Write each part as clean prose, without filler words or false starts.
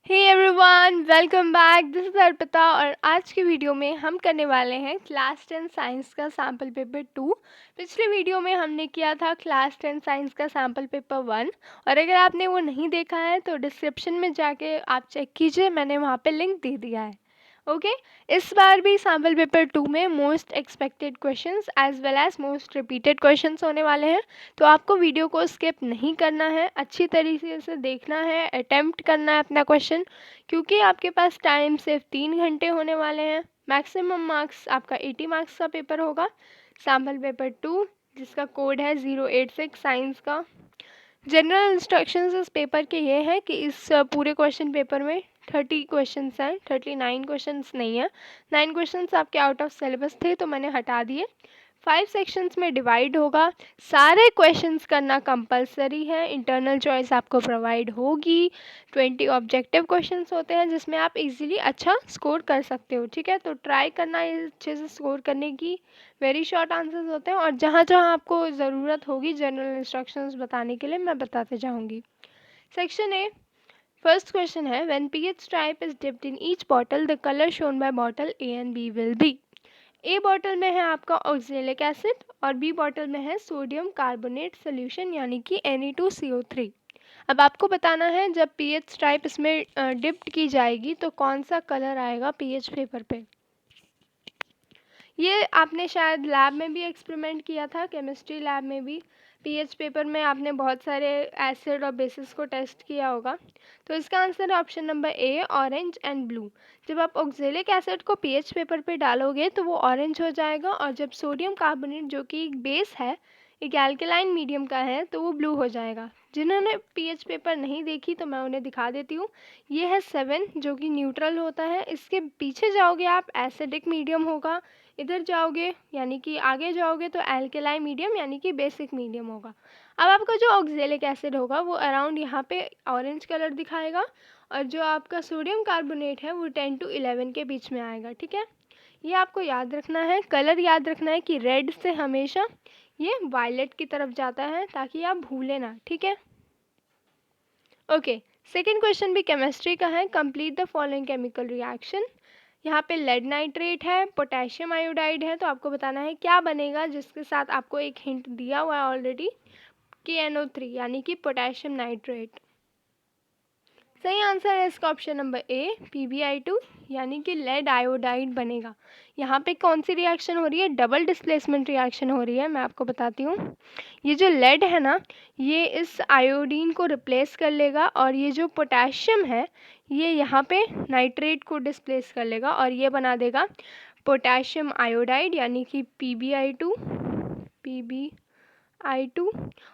Hey everyone, welcome back. This is Arpita और आज की वीडियो में हम करने वाले हैं क्लास 10 साइंस का सैम्पल पेपर 2। पिछले वीडियो में हमने किया था क्लास 10 साइंस का सैम्पल पेपर 1 और अगर आपने वो नहीं देखा है तो डिस्क्रिप्शन में जाके आप चेक कीजिए, मैंने वहाँ पे लिंक दे दिया है। ओके इस बार भी सैम्पल पेपर 2 में most expected questions as well as most repeated questions होने वाले हैं, तो आपको वीडियो को स्किप नहीं करना है, अच्छी तरीके से देखना है, अटेम्प्ट करना है अपना क्वेश्चन, क्योंकि आपके पास टाइम सिर्फ 3 घंटे होने वाले हैं। मैक्सिमम मार्क्स आपका 80 मार्क्स का पेपर होगा सैम्पल पेपर 2, जिसका कोड है 086 साइंस का। जनरल इंस्ट्रक्शंस इस पेपर के ये हैं कि इस पूरे क्वेश्चन पेपर में 30 क्वेश्चंस हैं, 39 क्वेश्चंस नहीं है। 9 क्वेश्चंस आपके आउट ऑफ सिलेबस थे तो मैंने हटा दिए। 5 सेक्शंस में डिवाइड होगा। सारे क्वेश्चंस करना कंपलसरी है, इंटरनल चॉइस आपको प्रोवाइड होगी। 20 ऑब्जेक्टिव क्वेश्चंस होते हैं जिसमें आप इजीली अच्छा स्कोर कर सकते हो। ठीक है, तो ट्राई करना ये अच्छे से स्कोर करने की। वेरी शॉर्ट आंसर्स होते हैं और जहाँ जहाँ आपको ज़रूरत होगी जनरल इंस्ट्रक्शंस बताने के लिए मैं बताते जाऊँगी। सेक्शन ए, फर्स्ट क्वेश्चन है, when pH type is dipped in each bottle the colour shown by bottle A and B will be. A bottle में है आपका ऑक्जेलिक एसिड और बी बॉटल में है सोडियम कार्बोनेट सोल्यूशन यानी कि Na2CO3। अब आपको बताना है जब पीएच टाइप इसमें डिप्ट की जाएगी तो कौन सा कलर आएगा पीएच पेपर पे। ये आपने शायद लैब में भी एक्सपेरिमेंट किया था, केमिस्ट्री लैब में भी पीएच पेपर में आपने बहुत सारे एसिड और बेसिस को टेस्ट किया होगा। तो इसका आंसर है option number A, orange and blue. जब आप ऑक्जेलिक एसिड को पीएच पेपर पे डालोगे तो वो ऑरेंज हो जाएगा और जब सोडियम कार्बोनेट जो कि एक बेस है, एक एल्केलाइन मीडियम का है, तो वो ब्लू हो जाएगा। जिन्होंने पीएच पेपर नहीं देखी तो मैं उन्हें दिखा देती हूँ। ये है 7 जो कि न्यूट्रल होता है, इसके पीछे जाओगे आप एसिडिक मीडियम होगा, इधर जाओगे यानी कि आगे जाओगे तो एल्केलाई मीडियम यानी कि बेसिक मीडियम होगा। अब आपका जो ऑक्जेलिक एसिड होगा वो अराउंड यहाँ पे ऑरेंज कलर दिखाएगा और जो आपका सोडियम कार्बोनेट है वो 10 to 11 के बीच में आएगा। ठीक है, ये आपको याद रखना है, कलर याद रखना है कि रेड से हमेशा ये वायलेट की तरफ जाता है ताकि आप भूलें ना। ठीक है, ओके। सेकेंड क्वेश्चन भी केमिस्ट्री का है, complete the following chemical reaction. यहाँ पे लेड नाइट्रेट है, पोटेशियम आयोडाइड है, तो आपको बताना है क्या बनेगा, जिसके साथ आपको एक हिंट दिया हुआ है ऑलरेडी, KNO3 यानी कि पोटेशियम नाइट्रेट। सही आंसर है इसका ऑप्शन नंबर ए, PbI2 यानी कि लेड आयोडाइड बनेगा। यहाँ पे कौन सी रिएक्शन हो रही है, डबल डिस्प्लेसमेंट रिएक्शन हो रही है, मैं आपको बताती हूँ। ये जो लेड है ना, ये इस आयोडीन को रिप्लेस कर लेगा और ये जो पोटेशियम है ये यहाँ पे नाइट्रेट को डिस्प्लेस कर लेगा और ये बना देगा पोटेशियम आयोडाइड यानी कि PbI2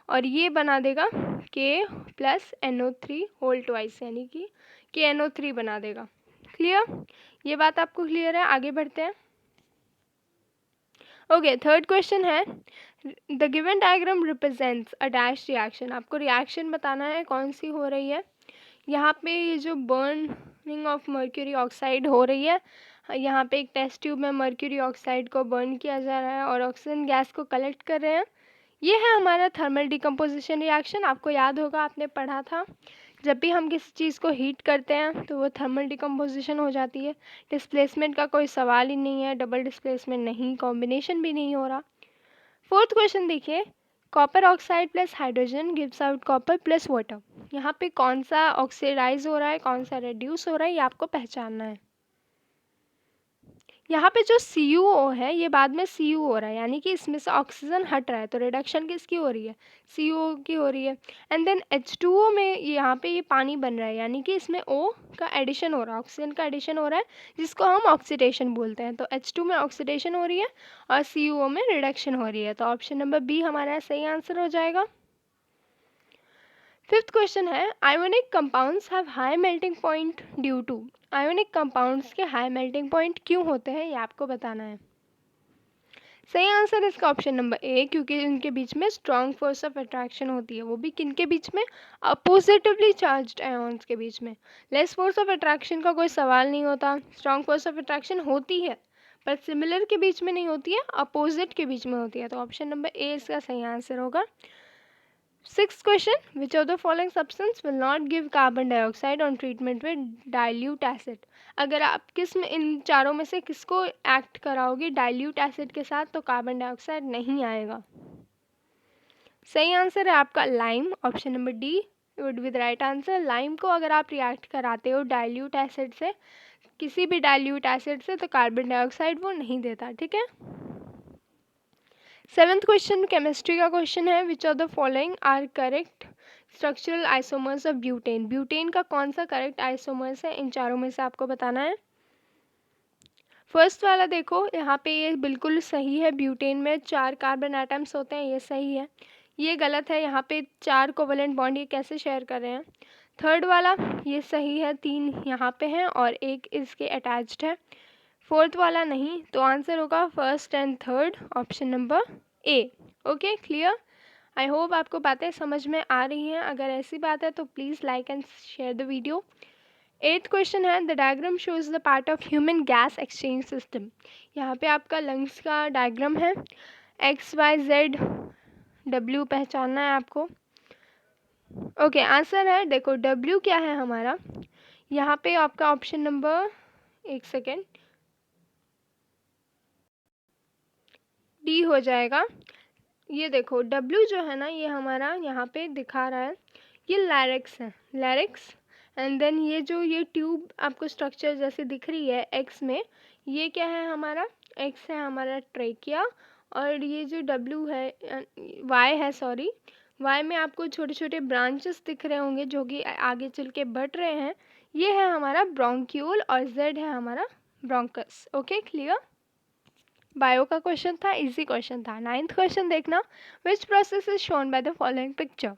और ये बना देगा K+NO3 होल ट्वाइस यानी कि KNO3 बना देगा। क्लियर, ये बात आपको क्लियर है, आगे बढ़ते हैं। ओके, थर्ड क्वेश्चन है, the given diagram represents a dash reaction. आपको रिएक्शन बताना है कौन सी हो रही है। यहाँ पे ये जो बर्निंग ऑफ मर्क्यूरी ऑक्साइड हो रही है, यहाँ पे एक टेस्ट ट्यूब में मर्क्यूरी ऑक्साइड को बर्न किया जा रहा है और ऑक्सीजन गैस को कलेक्ट कर रहे हैं। ये है हमारा थर्मल डिकम्पोजिशन रिएक्शन। आपको याद होगा, आपने पढ़ा था, जब भी हम किसी चीज़ को हीट करते हैं तो वो थर्मल डिकम्पोजिशन हो जाती है। डिस्प्लेसमेंट का कोई सवाल ही नहीं है, डबल डिस्प्लेसमेंट नहीं, कॉम्बिनेशन भी नहीं हो रहा। फोर्थ क्वेश्चन देखिए, copper oxide plus hydrogen gives out copper plus water. यहाँ पे कौन सा ऑक्सीडाइज हो रहा है, कौन सा रेड्यूस हो रहा है, ये आपको पहचानना है। यहाँ पे जो CuO है ये बाद में Cu हो रहा है यानी कि इसमें से ऑक्सीजन हट रहा है, तो रिडक्शन किसकी हो रही है, CO की हो रही है। एंड देन H2O में यहाँ पे ये पानी बन रहा है यानी कि इसमें O का एडिशन हो रहा है, ऑक्सीजन का एडिशन हो रहा है, जिसको हम ऑक्सीडेशन बोलते हैं। तो H2 में ऑक्सीडेशन हो रही है और CuO में रिडक्शन हो रही है, तो ऑप्शन नंबर बी हमारा सही आंसर हो जाएगा। फिफ्थ क्वेश्चन है, ionic compounds have high melting point due to. Ionic compounds के हाई मेल्टिंग पॉइंट क्यों होते हैं ये आपको बताना है। सही आंसर इसका ऑप्शन नंबर ए, क्योंकि इनके बीच में स्ट्रॉन्ग फोर्स ऑफ अट्रैक्शन होती है, वो भी किनके बीच में, अपोजिटिवली चार्ज्ड आयन्स के बीच में। लेस फोर्स ऑफ अट्रैक्शन का कोई सवाल नहीं होता, स्ट्रॉन्ग फोर्स ऑफ अट्रैक्शन होती है पर सिमिलर के बीच में नहीं होती है, अपोजिट के बीच में होती है, तो ऑप्शन नंबर ए इसका सही आंसर होगा। Sixth question, which of the following substance will not give carbon dioxide on treatment with dilute acid. अगर आप इन चारों में से किसको एक्ट कराओगे डाइल्यूट एसिड के साथ तो कार्बन डाइऑक्साइड नहीं आएगा। सही आंसर है आपका lime, option number D would be the right answer. Lime को अगर आप रिएक्ट कराते हो डाइल्यूट एसिड से, किसी भी डाइल्यूट एसिड से, तो कार्बन डाइऑक्साइड वो नहीं देता, ठीक है। सेवेंथ क्वेश्चन केमिस्ट्री का क्वेश्चन है, which of the following are correct structural isomers of butane. Butane का कौन सा करेक्ट आइसोमर्स है, इन चारों में से आपको बताना है। फर्स्ट वाला देखो, यहाँ पे ये बिल्कुल सही है, ब्यूटेन में 4 कार्बन एटम्स होते हैं, ये सही है। ये गलत है, यहाँ पे 4 कोवलेंट बॉन्ड ये कैसे शेयर कर रहे हैं। थर्ड वाला ये सही है, 3 यहाँ पे हैं और 1 इसके अटैच्ड है। फोर्थ वाला नहीं, तो आंसर होगा first and third, option number A. Okay, clear. I hope आपको बातें समझ में आ रही हैं। अगर ऐसी बात है तो please like and share the video. Eighth question है, the diagram shows the part of human gas exchange system. यहाँ पे आपका लंग्स का डायग्राम है, एक्स वाई जेड डब्ल्यू पहचानना है आपको। ओके, आंसर है, देखो डब्ल्यू क्या है हमारा, यहाँ पे आपका ऑप्शन नंबर, एक सेकेंड, डी हो जाएगा। ये देखो डब्ल्यू जो है ना, ये हमारा यहाँ पे दिखा रहा है, ये लैरिक्स है, लैरिक्स। एंड देन ये जो ये ट्यूब आपको स्ट्रक्चर जैसे दिख रही है एक्स में, ये क्या है हमारा, एक्स है हमारा ट्रेकिया, और ये जो डब्ल्यू है, वाई है सॉरी, वाई में आपको छोटे छोटे ब्रांचेस दिख रहे होंगे जो कि आगे चल के बढ़ रहे हैं, ये है हमारा ब्रोंक्यूल, और जेड है हमारा ब्रोंकस। Okay, clear. बायो का क्वेश्चन था, इजी क्वेश्चन था। नाइन्थ क्वेश्चन देखना, which process is shown by the following picture.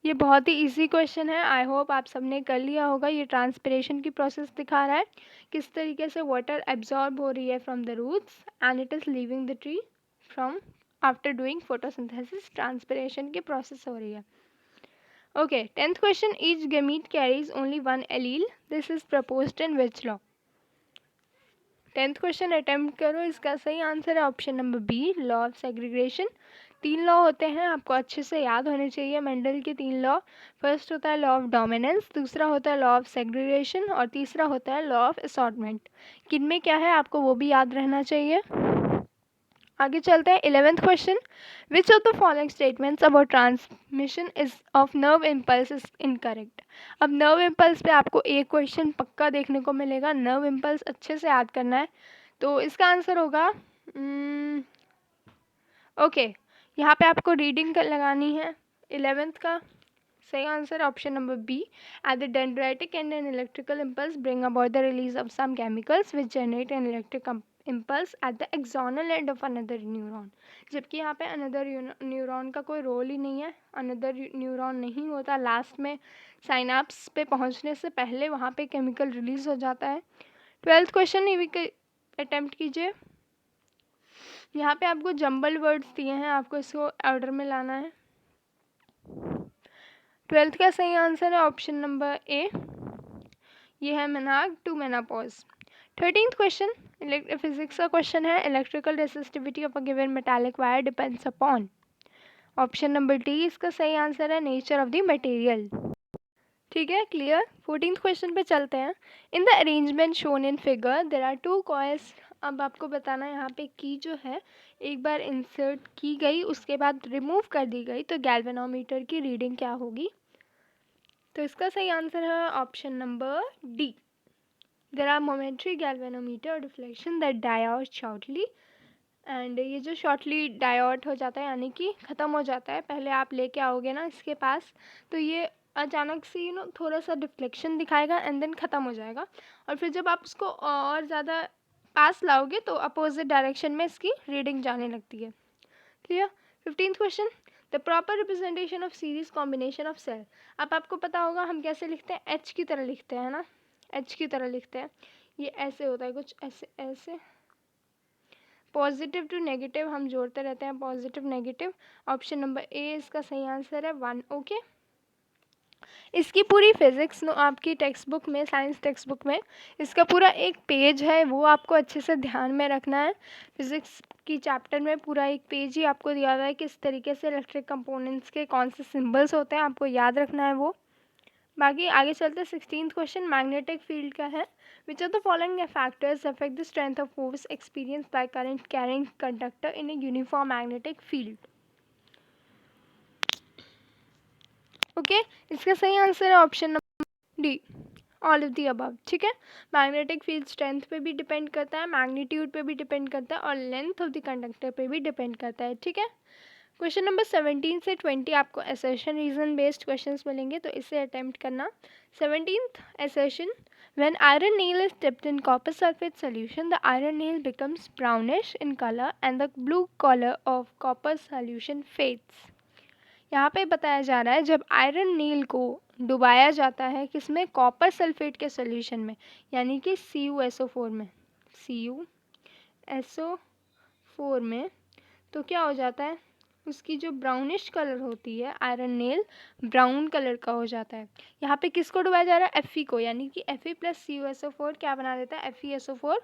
ये बहुत ही इजी क्वेश्चन है, आई होप आप सबने कर लिया होगा। ये ट्रांसपिरेशन की प्रोसेस दिखा रहा है, किस तरीके से वाटर एब्जॉर्ब हो रही है from the roots and it is leaving the tree from after doing photosynthesis, transpiration की प्रोसेस हो रही है। Okay, tenth question, each gamete carries only 1 allele, this is proposed in which law. Tenth question attempt करो, इसका सही answer है option number B, law of segregation. 3 law होते हैं, आपको अच्छे से याद होने चाहिए मेंडल के 3 लॉ। फर्स्ट होता है लॉ ऑफ डोमिनेंस, दूसरा होता है लॉ ऑफ सेग्रीगेशन, और तीसरा होता है लॉ ऑफ असॉर्टमेंट। किन में क्या है आपको वो भी याद रहना चाहिए। आगे चलते हैं। 11th question, which of the following statements about transmission is of nerve impulse is incorrect. अब नर्व इम्पल्स पे आपको एक क्वेश्चन पक्का देखने को मिलेगा, नर्व इम्पल्स अच्छे से याद करना है, तो इसका आंसर होगा ओके, यहाँ पे आपको रीडिंग लगानी है। 11th का सही answer option number B, at the dendritic end an electrical impulse bring about the release of some chemicals which generate an electric impulse at the axonal end of another neuron. जबकि यहाँ पे another neuron का कोई role ही नहीं है, another neuron नहीं होता, last में साइनाप्स पे पहुँचने से पहले वहाँ पे केमिकल रिलीज हो जाता है। 12th क्वेश्चन ये भी अटेम्प्ट कीजिए। यहाँ पे आपको जंबल वर्ड्स दिए हैं, आपको इसको ऑर्डर में लाना है। 12th का सही आंसर है ऑप्शन नंबर ए, ये है मेनाग to menopause. 13th question physics का क्वेश्चन है, electrical resistivity of a given metallic wire depends upon, option number D इसका सही आंसर है नेचर ऑफ द मटेरियल। ठीक है, क्लियर। 14th क्वेश्चन पे चलते हैं। In the arrangement shown in figure there are 2 coils. अब आपको बताना है यहाँ पे की जो है एक बार इंसर्ट की गई उसके बाद रिमूव कर दी गई तो गैल्वेनोमीटर की रीडिंग क्या होगी, तो इसका सही आंसर है option number D, there are momentary galvanometer deflection that die out shortly. And ये जो शॉर्टली डाई आउट हो जाता है यानी कि ख़त्म हो जाता है, पहले आप लेके आओगे ना इसके पास तो ये अचानक से थोड़ा सा डिफ्लेक्शन दिखाएगा एंड देन ख़त्म हो जाएगा, और फिर जब आप उसको और ज़्यादा पास लाओगे तो अपोजिट डायरेक्शन में इसकी रीडिंग जाने लगती है। Clear. 15th question, the proper representation of series combination of cell. अब आपको पता होगा हम कैसे लिखते हैं, एच की तरह लिखते हैं ना, एच की तरह लिखते हैं, ये ऐसे होता है कुछ ऐसे ऐसे, पॉजिटिव टू नेगेटिव हम जोड़ते रहते हैं, positive negative. Option number A इसका सही आंसर है 1। ओके, इसकी पूरी फिज़िक्स आपकी टेक्स्ट बुक में, साइंस टेक्स्ट बुक में इसका पूरा एक पेज है, वो आपको अच्छे से ध्यान में रखना है। फिज़िक्स कि चैप्टर में पूरा एक पेज ही आपको दिया हुआ है किस तरीके से इलेक्ट्रिक कंपोनेंट्स के कौन से सिंबल्स होते हैं, आपको याद रखना है वो। बाकी आगे चलते 16th क्वेश्चन मैग्नेटिक फील्ड का है। Which are the following factors affect the strength of force experience by current carrying conductor in a uniform magnetic field. Okay, इसका सही आंसर है option number D, all of the above. ठीक है, magnetic field strength पे भी depend करता है, magnitude पे भी डिपेंड करता है और लेंथ ऑफ द कंडक्टर पे भी डिपेंड करता है। ठीक है, क्वेश्चन नंबर 17 से 20 आपको असर्शन रीजन बेस्ड क्वेश्चंस मिलेंगे, तो इसे अटेम्प्ट करना। 17th assertion, when iron nail is dipped in copper sulfate solution, the iron nail becomes brownish in color and the blue color of copper solution fades। यहाँ पे बताया जा रहा है जब आयरन नील को डुबाया जाता है किसमें, कॉपर सल्फेट के सॉल्यूशन में, यानी कि CuSO4 में, CuSO4 में, तो क्या हो जाता है, उसकी जो ब्राउनिश कलर होती है आयरन नेल ब्राउन कलर का हो जाता है। यहाँ पे किसको डुबाया जा रहा है, Fe को, यानी कि Fe प्लस CuSO4 क्या बना देता है, FeSO4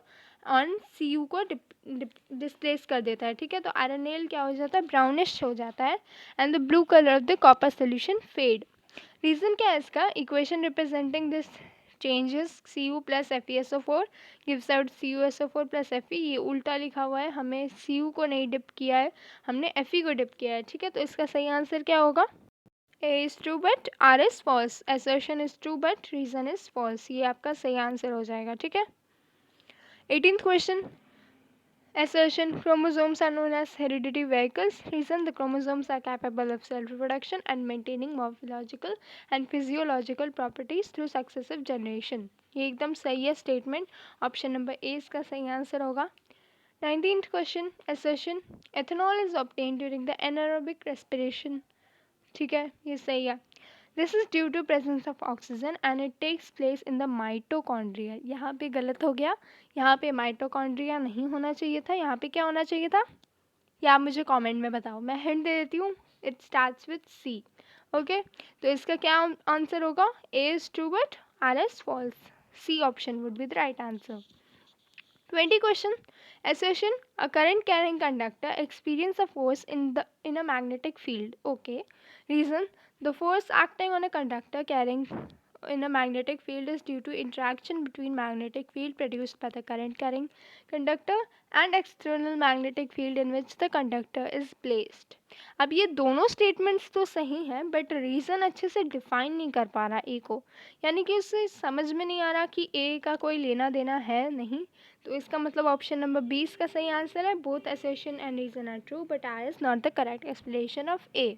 ऑन Cu को डिस्प्लेस कर देता है। ठीक है, तो आयरन नेल क्या हो जाता है, ब्राउनिश हो जाता है and the blue colour of the copper solution fade. Reason क्या है इसका, equation representing this changes Cu plus FeSO4 gives out CuSO4 plus Fe। ये उल्टा लिखा हुआ है, हमें Cu को नहीं डिप किया है, हमने Fe को डिप किया है। ठीक है, तो इसका सही आंसर क्या होगा, A is true but R is false, assertion is true but reason is false। ये आपका सही आंसर हो जाएगा। ठीक है, 18th question, assertion, chromosomes are known as hereditary vehicles। Reason, the chromosomes are capable of self-reproduction and maintaining morphological and physiological properties through successive generation। ये एकदम सही है स्टेटमेंट, ऑप्शन नंबर ए इसका सही आंसर होगा। 19th question, assertion, ethanol is obtained during the anaerobic respiration। ठीक है, ये सही है। This is due to presence of oxygen and it takes place in the mitochondria. यहाँ पे गलत हो गया, यहाँ पे माइटोकॉन्ड्रिया नहीं होना चाहिए था, यहाँ पे क्या होना चाहिए था, या आप मुझे कमेंट में बताओ, मैं हिंट दे देती हूँ, it starts with C. Okay, तो इसका क्या आंसर होगा, A is true but R is false, C option would be the right answer. 20 question, assertion, a current carrying conductor experience a force in a magnetic field। Okay, reason, the force acting on a conductor carrying in a magnetic field is due to interaction between magnetic field produced by the current carrying conductor and external magnetic field in which the conductor is placed। अब ये दोनों statements तो सही हैं but reason अच्छे से define नहीं कर पा रहा ए को, यानी कि उससे समझ में नहीं आ रहा कि ए का कोई लेना देना है नहीं, तो इसका मतलब ऑप्शन नंबर 20 का सही आंसर है। Both assertion and reason are true but I is not the correct explanation of A.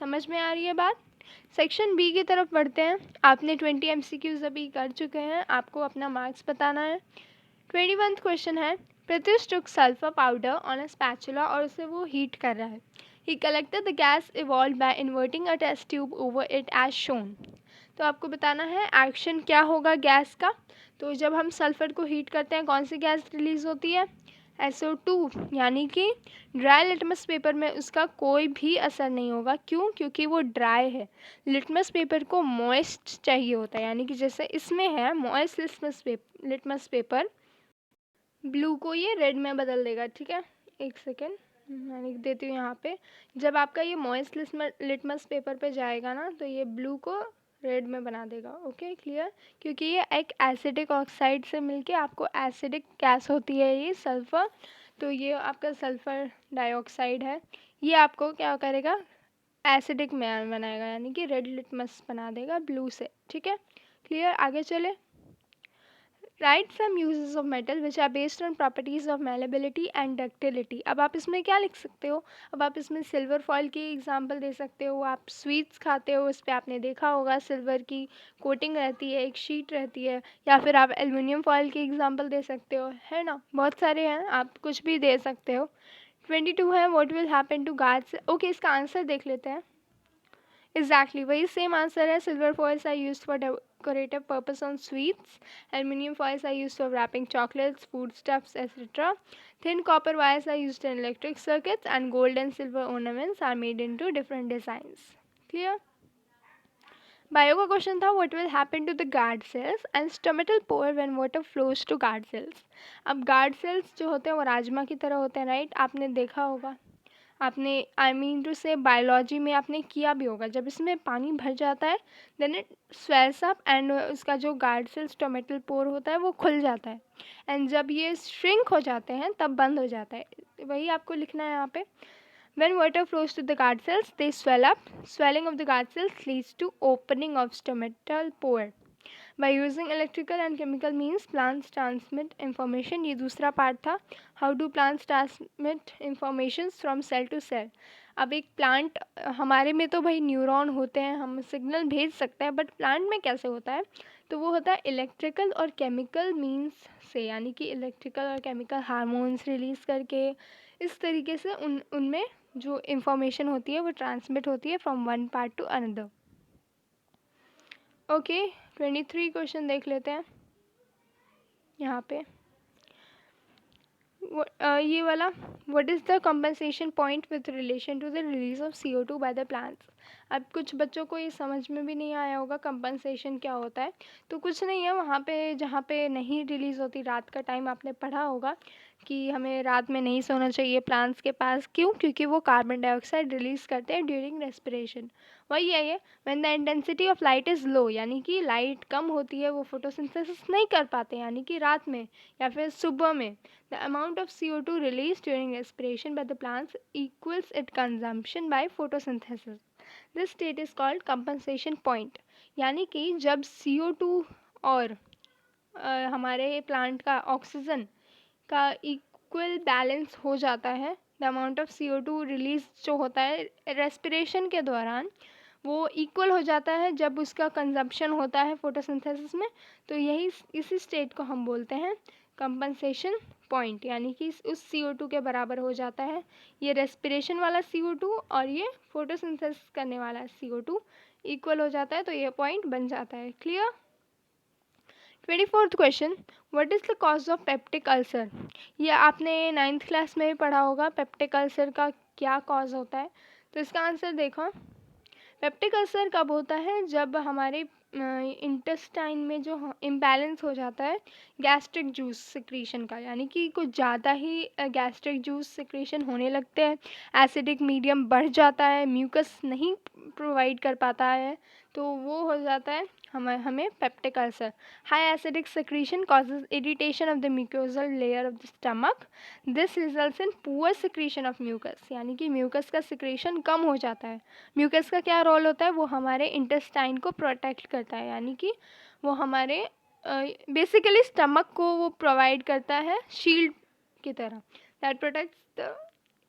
समझ में आ रही है बात। सेक्शन बी की तरफ बढ़ते हैं। आपने 20 MCQs अभी कर चुके हैं, आपको अपना मार्क्स बताना है। 21st क्वेश्चन है, Pratyush took sulphur powder on a spatula और उसे वो हीट कर रहा है। He collected the gas evolve by inverting a test tube over it as shown. तो आपको बताना है एक्शन क्या होगा गैस का। तो जब हम सल्फर को हीट करते हैं कौन सी गैस रिलीज होती है, SO2, यानी कि ड्राई लिटमस पेपर में उसका कोई भी असर नहीं होगा। क्यों, क्योंकि वो ड्राई है। लिटमस पेपर को मॉइस्ट चाहिए होता है, यानी कि जैसे इसमें है मॉइस्ट लिटमस पेपर, ब्लू को ये रेड में बदल देगा। ठीक है, एक सेकेंड मैं लिख देती हूँ यहाँ पे। जब आपका ये मॉइस्ट लिटमस पेपर पे जाएगा ना तो ये ब्लू को रेड में बना देगा। ओके, क्लियर, क्योंकि ये एक एसिडिक ऑक्साइड से मिलके आपको एसिडिक गैस होती है ये सल्फ़र, तो ये आपका सल्फ़र डाइऑक्साइड है, ये आपको क्या करेगा, एसिडिक में बनाएगा, यानी कि रेड लिटमस बना देगा ब्लू से। ठीक है, क्लियर, आगे चले। Write some uses of metal which are based on properties of malleability and ductility. अब आप इसमें क्या लिख सकते हो, अब आप इसमें सिल्वर फॉइल की एग्जांपल दे सकते हो। आप स्वीट्स खाते हो, इस पर आपने देखा होगा सिल्वर की कोटिंग रहती है, एक शीट रहती है, या फिर आप एल्युमिनियम फॉइल की एग्जांपल दे सकते हो, है ना, बहुत सारे हैं, आप कुछ भी दे सकते हो। 22 है, what will happen to guards. Okay, इसका आंसर देख लेते हैं। एग्जैक्टली वही सेम आंसर है। Silver foils are used for decorative purpose on sweets. Aluminium foils are used for wrapping chocolates, foodstuffs, etc. Thin copper wires are used in electric circuits, and gold and silver ornaments are made into different designs. Clear? Bio का question था what will happen to the guard cells and stomatal pore when water flows to guard cells. अब guard cells जो होते हैं वो राजमा की तरह होते हैं, राइट? आपने देखा होगा, आपने आई मीन टू से बायोलॉजी में आपने किया भी होगा, जब इसमें पानी भर जाता है then it swells up and उसका जो गार्ड सेल्स टोमेटल पोर होता है वो खुल जाता है, एंड जब ये श्रिंक हो जाते हैं तब बंद हो जाता है। वही आपको लिखना है यहाँ पे। When water flows to the guard cells, they swell up. Swelling of the guard cells leads to opening of stomatal pore. By using electrical and chemical means, plants transmit information. ये दूसरा पार्ट था, how do plants transmit information from cell to cell. अब एक plant, हमारे में तो भाई neuron होते हैं, हम सिग्नल भेज सकते हैं, बट प्लांट में कैसे होता है? तो वो होता है इलेक्ट्रिकल और केमिकल मीन्स से, यानी कि इलेक्ट्रिकल और केमिकल हार्मोन्स रिलीज़ करके इस तरीके से उनमें जो इंफॉर्मेशन होती है वो ट्रांसमिट होती है from one part to another. Okay, 23 question देख लेते हैं यहाँ पे। ये वाला, what is the compensation point with relation to the release of CO2 by the plants. अब कुछ बच्चों को ये समझ में भी नहीं आया होगा कंपनसेशन क्या होता है। तो कुछ नहीं है, वहाँ पे जहाँ पे नहीं रिलीज़ होती, रात का टाइम आपने पढ़ा होगा कि हमें रात में नहीं सोना चाहिए प्लांट्स के पास। क्यों? क्योंकि वो कार्बन डाइऑक्साइड रिलीज़ करते हैं ड्यूरिंग रेस्पिरेशन। वही है ये, when the intensity of light is low, यानी कि लाइट कम होती है, वो फोटोसिंथेसिस नहीं कर पाते, यानी कि रात में या फिर सुबह में। The amount of CO2 released during respiration by the plants equals its consumption by photosynthesis. This state is called compensation point. यानी कि जब CO2 और हमारे प्लांट का ऑक्सीजन का इक्वल बैलेंस हो जाता है, the amount of CO2 release जो होता है रेस्पिरेशन के दौरान वो इक्वल हो जाता है जब उसका कंजप्शन होता है फोटोसिंथेसिस में, तो यही इसी स्टेट को हम बोलते हैं कंपनसेशन पॉइंट, यानी कि उस CO2 के बराबर हो जाता है ये रेस्पिरेशन वाला CO2 और ये फोटोसिंथेसिस करने वाला CO2 इक्वल हो जाता है, तो ये पॉइंट बन जाता है। Clear? 24th question, what is the cause of peptic ulcer. ये आपने 9th क्लास में भी पढ़ा होगा, पेप्टिक अल्सर का क्या कॉज होता है। तो इसका आंसर देखो, पेप्टिक अल्सर कब होता है? जब हमारे इंटेस्टाइन में जो इम्बैलेंस हो जाता है गैस्ट्रिक जूस सिक्रीशन का, यानी कि कुछ ज़्यादा ही गैस्ट्रिक जूस सिक्रीशन होने लगते हैं, एसिडिक मीडियम बढ़ जाता है, म्यूकस नहीं प्रोवाइड कर पाता है, तो वो हो जाता है हमें peptic ulcer. High acidic secretion causes irritation of the mucosal layer of the stomach. This results in poor secretion of mucus, यानी कि म्यूकस का सिक्रीशन कम हो जाता है। म्यूकस का क्या रोल होता है? वो हमारे इंटेस्टाइन को प्रोटेक्ट करता है, यानी कि वो हमारे बेसिकली स्टमक को वो प्रोवाइड करता है शील्ड की तरह, that protects the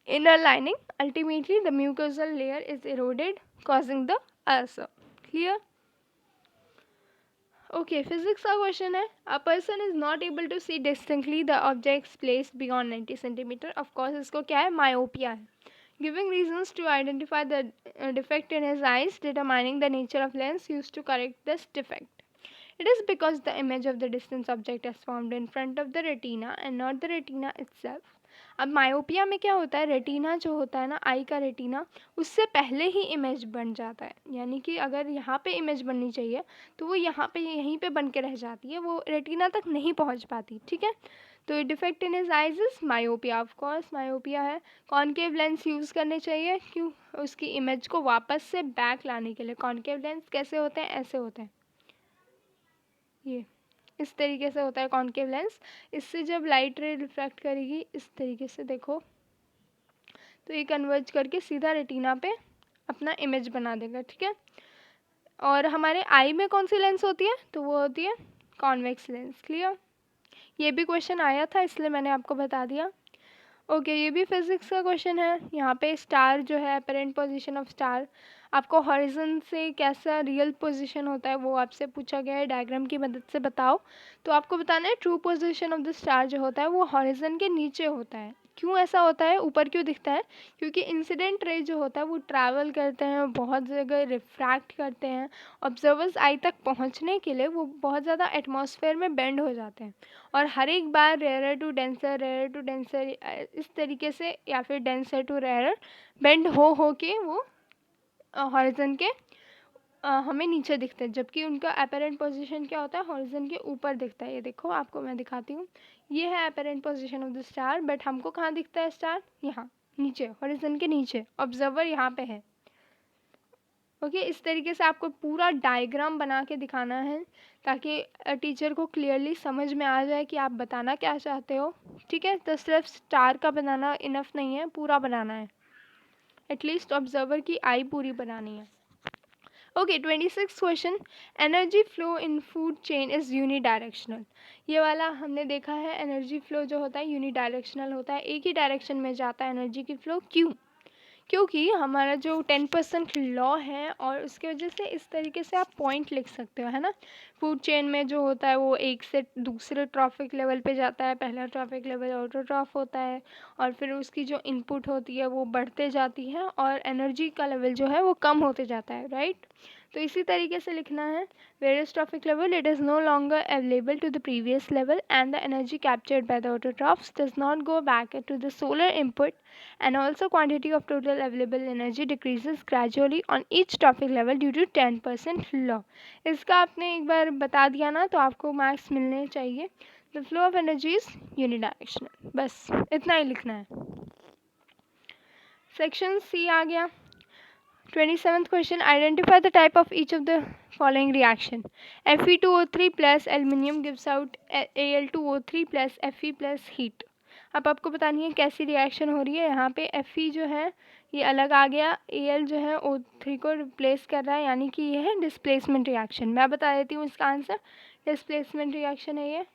inner lining. Ultimately the mucosal layer is eroded causing the ulcer. Clear? Okay, physics का क्वेश्चन है, a person is not able to see distinctly the objects placed beyond 90 centimetre. Of course इसको क्या है? Myopia है। Giving reasons to identify the defect in his eyes, determining the nature of lens used to correct this defect. It is because the image of the distant object is formed in front of the retina and not the retina itself. अब myopia में क्या होता है? Retina जो होता है ना, आई का रेटिना, उससे पहले ही इमेज बन जाता है, यानी कि अगर यहाँ पे इमेज बननी चाहिए तो वो यहाँ पे यहीं पे बन के रह जाती है, वो रेटिना तक नहीं पहुँच पाती। ठीक है, तो defect in his eyes is myopia. Of course myopia है। कॉनकेव लेंस यूज़ करने चाहिए, क्यों? उसकी इमेज को वापस से बैक लाने के लिए। कॉनकेव लेंस कैसे होते हैं? ऐसे होते हैं, ये इस तरीके से होता है कॉनकेव लेंस। इससे जब लाइट रे रिफ्रैक्ट करेगी इस तरीके से, देखो, तो ये कन्वर्ज करके सीधा रेटिना पे अपना इमेज बना देगा। ठीक है, और हमारे आई में कौन सी लेंस होती है? तो वो होती है कॉन्वेक्स लेंस। क्लियर? ये भी क्वेश्चन आया था इसलिए मैंने आपको बता दिया। ओके, ये भी फिजिक्स का क्वेश्चन है। यहाँ पे स्टार जो है, अपेरेंट पोजीशन ऑफ स्टार, आपको हॉरिजन से कैसा रियल पोजीशन होता है वो आपसे पूछा गया है, डायग्राम की मदद से बताओ। तो आपको बताना है true position of the star जो होता है वो हॉरिजन के नीचे होता है। क्यों ऐसा होता है? ऊपर क्यों दिखता है? क्योंकि इंसिडेंट रे जो होता है वो ट्रैवल करते हैं, बहुत जगह रिफ्रैक्ट करते हैं, ऑब्जर्वर्स आई तक पहुँचने के लिए वो बहुत ज़्यादा एटमॉस्फेयर में बेंड हो जाते हैं, और हर एक बार रेयर टू डेंसर इस तरीके से, या फिर डेंसर टू रेयर बेंड हो के वो हॉरिजन के हमें नीचे दिखते हैं, जबकि उनका अपेरेंट पोजीशन क्या होता है, हॉरिजन के ऊपर दिखता है। ये देखो, आपको मैं दिखाती हूँ, ये है apparent position of the star, but हमको कहाँ दिखता है स्टार, यहाँ नीचे, हॉरिजन के नीचे, ऑब्जर्वर यहाँ पे है। ओके, इस तरीके से आपको पूरा डायग्राम बना के दिखाना है ताकि टीचर को क्लियरली समझ में आ जाए कि आप बताना क्या चाहते हो। ठीक है, तो सिर्फ स्टार का बनाना इनफ नहीं है, पूरा बनाना है, एटलीस्ट ऑब्जर्वर की आई पूरी बनानी है। Okay, 26 question, energy flow in food chain is unidirectional. ये वाला हमने देखा है, एनर्जी फ्लो जो होता है यूनिडायरेक्शनल होता है, एक ही डायरेक्शन में जाता है एनर्जी की फ्लो। क्यों? क्योंकि हमारा जो 10% लॉ है, और उसकी वजह से इस तरीके से आप पॉइंट लिख सकते हो, है ना। फूड चेन में जो होता है वो एक से दूसरे ट्रॉफिक लेवल पे जाता है, पहला ट्रॉफिक लेवल ऑटोट्रॉफ होता है, और फिर उसकी जो इनपुट होती है वो बढ़ते जाती है, और एनर्जी का लेवल जो है वो कम होते जाता है, राइट। तो इसी तरीके से लिखना है, various trophic level it is no longer available to the previous level and the energy captured by the autotrophs does not go back to the solar input and also quantity of total available energy decreases gradually on each trophic level due to 10% law। इसका आपने एक बार बता दिया ना तो आपको marks मिलने चाहिए। The flow of energy is unidirectional, बस इतना ही लिखना है। सेक्शन सी आ गया। 27th question, identify the type of each of the following reaction. Fe2O3 plus aluminium gives out Al2O3 plus Fe plus heat। अब आपको बतानी है कैसी रिएक्शन हो रही है। यहाँ पे Fe जो है ये अलग आ गया, Al जो है O3 को रिप्लेस कर रहा है, यानी कि ये है डिस्प्लेसमेंट रिएक्शन। मैं बता देती हूँ इसका आंसर, डिस्प्लेसमेंट रिएक्शन है ये।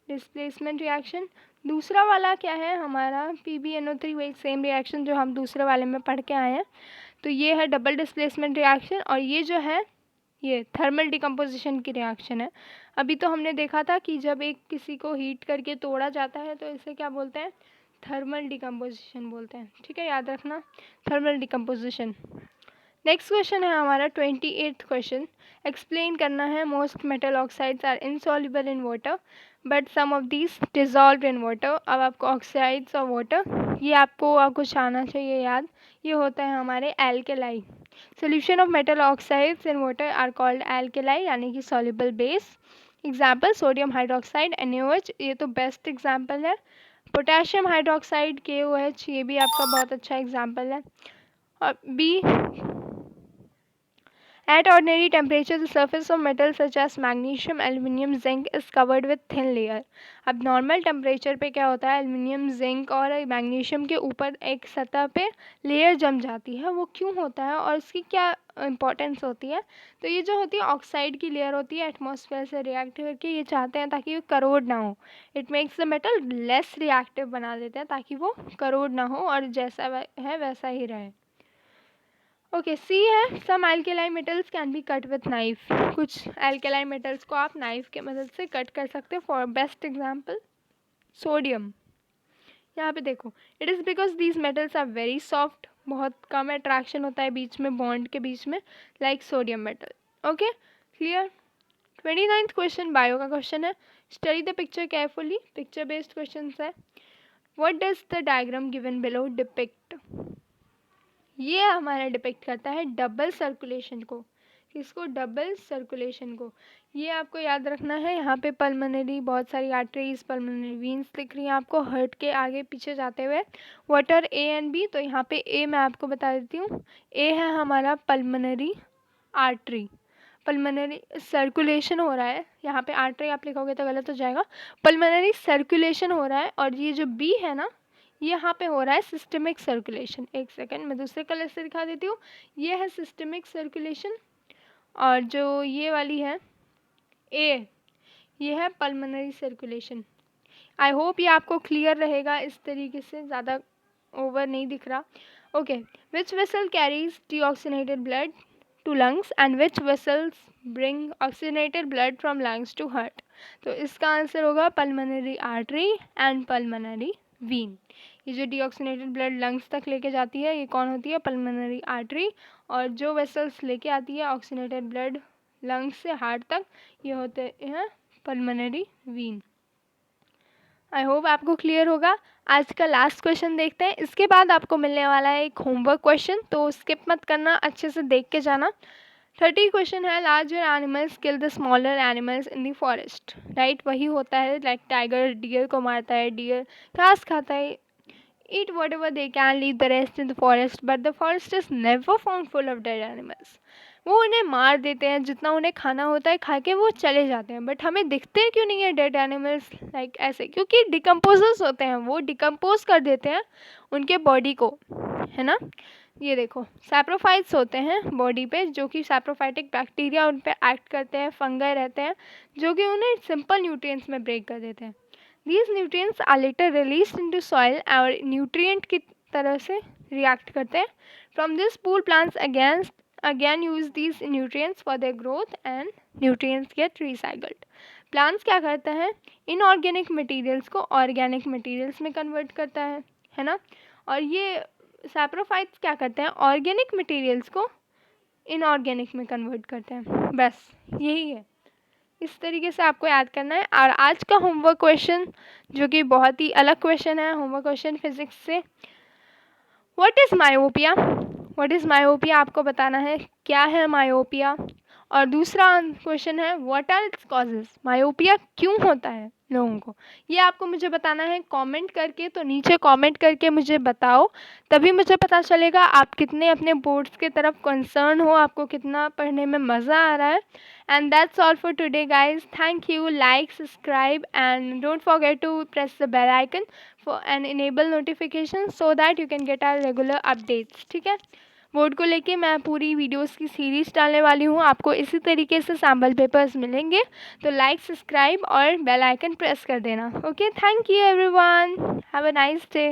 Displacement reaction. दूसरा वाला क्या है हमारा, PbNO3, वही सेम रिएक्शन जो हम दूसरे वाले में पढ़ के आए हैं। तो ये है डबल डिस्प्लेसमेंट रिएक्शन, और ये जो है ये थर्मल डिकम्पोजिशन की रिएक्शन है। अभी तो हमने देखा था कि जब एक किसी को हीट करके तोड़ा जाता है तो इसे क्या बोलते हैं, थर्मल डिकम्पोजिशन बोलते हैं। ठीक है, याद रखना, थर्मल डिकम्पोजिशन। नेक्स्ट क्वेश्चन है हमारा 28th क्वेश्चन, एक्सप्लेन करना है most metal oxides are insoluble in water but some of these dissolve in water. अब आपको ऑक्साइड्स और वाटर, ये आपको कुछ आना चाहिए याद, ये होता है हमारे alkali. Solution of metal oxides in water are called alkali, यानी कि soluble base. Example sodium hydroxide NaOH, ये तो बेस्ट एग्जाम्पल है। पोटेशियम हाइड्रोक्साइड KOH, ये भी आपका बहुत अच्छा एग्जाम्पल है। और बी, at ordinary temperature the surface of metals such as magnesium, aluminium, zinc is covered with thin layer। अब नॉर्मल टेम्परेचर पे क्या होता है, एल्युमिनियम, जिंक और मैग्नीशियम के ऊपर एक सतह पे लेयर जम जाती है। वो क्यों होता है और इसकी क्या इंपॉर्टेंस होती है, तो ये जो होती है ऑक्साइड की लेयर होती है, एटमॉस्फेयर से रिएक्ट करके ये चाहते हैं ताकि वो करोड ना हो। It makes the metal less reactive बना देते हैं ताकि वो करोड ना हो और जैसा है वैसा ही रहे। ओके, सी है, some alkali metals can be cut with knife. कुछ एल्केलाई मेटल्स को आप नाइफ के मदद से कट कर सकते हो। For best example sodium. यहाँ पे देखो, it is because these metals are very soft, बहुत कम अट्रैक्शन होता है बीच में, बॉन्ड के बीच में, like sodium metal. Okay, clear. 29th question bio का क्वेश्चन है, study the picture carefully. Picture based question है। What does the diagram given below depict. ये हमारा डिपेक्ट करता है डबल सर्कुलेशन को। किसको, डबल सर्कुलेशन को। ये आपको याद रखना है। यहाँ पे पल्मोनरी, बहुत सारी आर्टरीज, पल्मोनरी वीन्स दिख रही हैं आपको हर्ट के आगे पीछे जाते हुए। What are A and B, तो यहाँ पे A मैं आपको बता देती हूँ। A है हमारा पल्मोनरी आर्टरी, पल्मोनरी सर्कुलेशन हो रहा है। यहाँ पे आर्टरी आप लिखोगे तो गलत हो जाएगा, पल्मोनरी सर्कुलेशन हो रहा है। और ये जो B है ना, यहाँ पे हो रहा है सिस्टमिक सर्कुलेशन। एक सेकंड, मैं दूसरे कलर से दिखा देती हूँ। ये है सिस्टमिक सर्कुलेशन, और जो ये वाली है A, ये है पल्मोनरी सर्कुलेशन। आई होप ये आपको क्लियर रहेगा इस तरीके से, ज़्यादा ओवर नहीं दिख रहा। Okay, which vessel carries deoxygenated blood to lungs and which vessels bring oxygenated blood from lungs to heart. तो इसका आंसर होगा pulmonary artery and pulmonary vein. ये जो डीऑक्सीनेटेड ब्लड लंग्स तक लेके जाती है ये कौन होती है, पल्मोनरी आर्टरी। और जो वेसल्स लेके आती है ऑक्सीनेटेड ब्लड लंग्स से हार्ट तक, ये होते हैं पल्मोनरी वीन। आई होप आपको क्लियर होगा। आज का लास्ट क्वेश्चन देखते हैं, इसके बाद आपको मिलने वाला है एक होमवर्क क्वेश्चन, तो स्किप मत करना, अच्छे से देख के जाना। 30 क्वेश्चन है, larger animals kill the smaller animals in the forest, right? वही होता है, लाइक टाइगर डियर को मारता है, डियर घास खाता है, eat whatever they can, leave the rest in the forest, but the forest is never found full of dead animals. वो उन्हें मार देते हैं, जितना उन्हें खाना होता है खा के वो चले जाते हैं, बट हमें दिखते क्यों नहीं है डेड एनिमल्स? लाइक ऐसे, क्योंकि डिकम्पोजर्स होते हैं, वो डिकम्पोज कर देते हैं उनके बॉडी को, है ना? ये देखो, सैप्रोफाइट्स होते हैं बॉडी पे, जो कि सैप्रोफाइटिक बैक्टीरिया उन पे एक्ट करते हैं, फंगाई रहते हैं, जो कि उन्हें सिंपल न्यूट्रिएंट्स में ब्रेक कर देते हैं। These nutrients are later released into soil और न्यूट्रिएंट की तरह से रिएक्ट करते हैं। From this pool plants again use these nutrients for their growth and nutrients get recycled. Plants क्या करते हैं? इनऑर्गेनिक मटेरियल्स को ऑर्गेनिक मटेरियल्स में कन्वर्ट करता है ना? और ये सैप्रोफाइट्स क्या करते हैं? ऑर्गेनिक मटेरियल्स को इनऑर्गेनिक में कन्वर्ट करते हैं। बस यही है, इस तरीके से आपको याद करना है। और आज का होमवर्क क्वेश्चन, जो कि बहुत ही अलग क्वेश्चन है, होमवर्क क्वेश्चन फिजिक्स से, what is myopia? What is myopia आपको बताना है, क्या है मायोपिया। और दूसरा क्वेश्चन है, what are its causes? Myopia क्यों होता है लोगों को, ये आपको मुझे बताना है कमेंट करके। तो नीचे कमेंट करके मुझे बताओ, तभी मुझे पता चलेगा आप कितने अपने बोर्ड्स की तरफ कंसर्न हो, आपको कितना पढ़ने में मज़ा आ रहा है। And that's all for today, guys. Thank you. Like, subscribe, and don't forget to press the bell icon for and enable notifications so that you can get our regular updates. ठीक है? बोर्ड को लेके मैं पूरी videos की series डालने वाली हूँ, आपको इसी तरीके से सैम्पल पेपर्स मिलेंगे। तो लाइक, सब्सक्राइब और बेल आइकन प्रेस कर देना। Okay, thank you everyone, have a nice day.